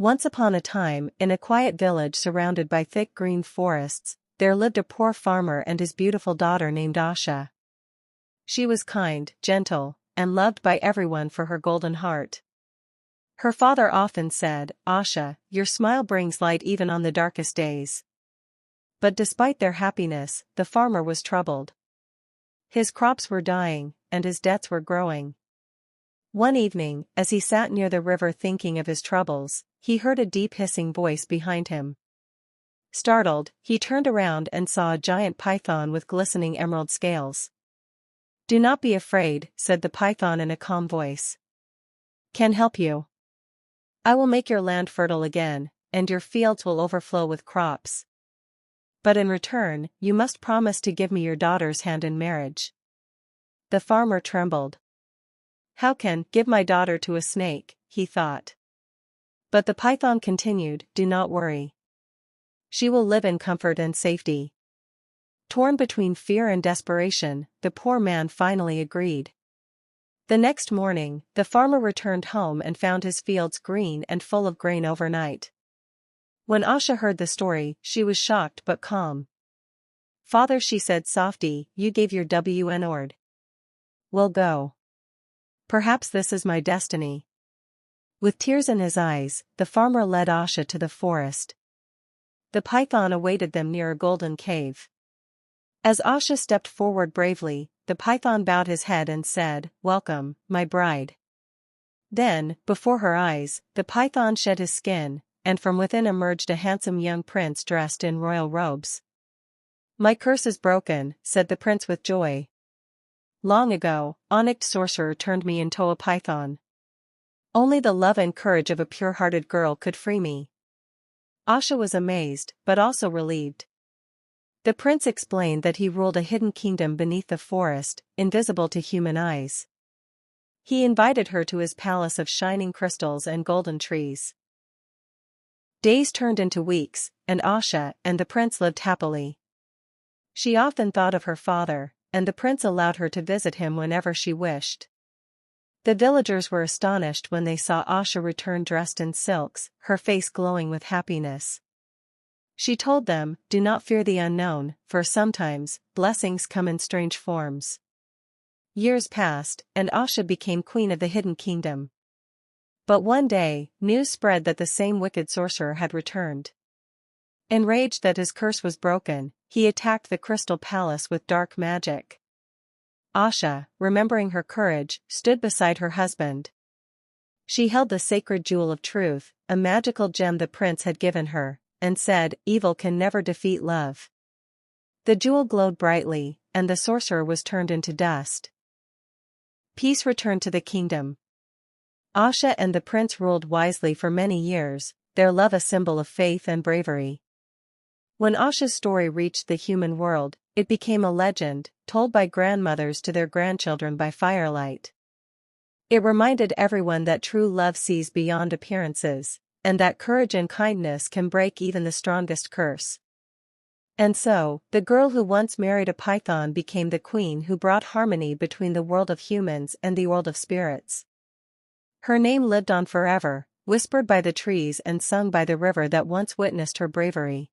Once upon a time, in a quiet village surrounded by thick green forests, there lived a poor farmer and his beautiful daughter named Asha. She was kind, gentle, and loved by everyone for her golden heart. Her father often said, "Asha, your smile brings light even on the darkest days." But despite their happiness, the farmer was troubled. His crops were dying, and his debts were growing. One evening, as he sat near the river thinking of his troubles, he heard a deep hissing voice behind him. Startled, he turned around and saw a giant python with glistening emerald scales. "Do not be afraid," said the python in a calm voice. "Can help you. I will make your land fertile again, and your fields will overflow with crops. But in return, you must promise to give me your daughter's hand in marriage." The farmer trembled. "How can give my daughter to a snake?" he thought. But the python continued, "Do not worry. She will live in comfort and safety." Torn between fear and desperation, the poor man finally agreed. The next morning, the farmer returned home and found his fields green and full of grain overnight. When Asha heard the story, she was shocked but calm. "Father," she said softly, "you gave your word. Well, go. Perhaps this is my destiny." With tears in his eyes, the farmer led Asha to the forest. The python awaited them near a golden cave. As Asha stepped forward bravely, the python bowed his head and said, "Welcome, my bride." Then, before her eyes, the python shed his skin, and from within emerged a handsome young prince dressed in royal robes. "My curse is broken," said the prince with joy. "Long ago, Onyx sorcerer turned me into a python. Only the love and courage of a pure-hearted girl could free me." Asha was amazed, but also relieved. The prince explained that he ruled a hidden kingdom beneath the forest, invisible to human eyes. He invited her to his palace of shining crystals and golden trees. Days turned into weeks, and Asha and the prince lived happily. She often thought of her father, and the prince allowed her to visit him whenever she wished. The villagers were astonished when they saw Asha return dressed in silks, her face glowing with happiness. She told them, "Do not fear the unknown, for sometimes, blessings come in strange forms." Years passed, and Asha became queen of the hidden kingdom. But one day, news spread that the same wicked sorcerer had returned. Enraged that his curse was broken, he attacked the crystal palace with dark magic. Asha, remembering her courage, stood beside her husband. She held the sacred jewel of truth, a magical gem the prince had given her, and said, "Evil can never defeat love." The jewel glowed brightly, and the sorcerer was turned into dust. Peace returned to the kingdom. Asha and the prince ruled wisely for many years, their love a symbol of faith and bravery. When Asha's story reached the human world, it became a legend, told by grandmothers to their grandchildren by firelight. It reminded everyone that true love sees beyond appearances, and that courage and kindness can break even the strongest curse. And so, the girl who once married a python became the queen who brought harmony between the world of humans and the world of spirits. Her name lived on forever, whispered by the trees and sung by the river that once witnessed her bravery.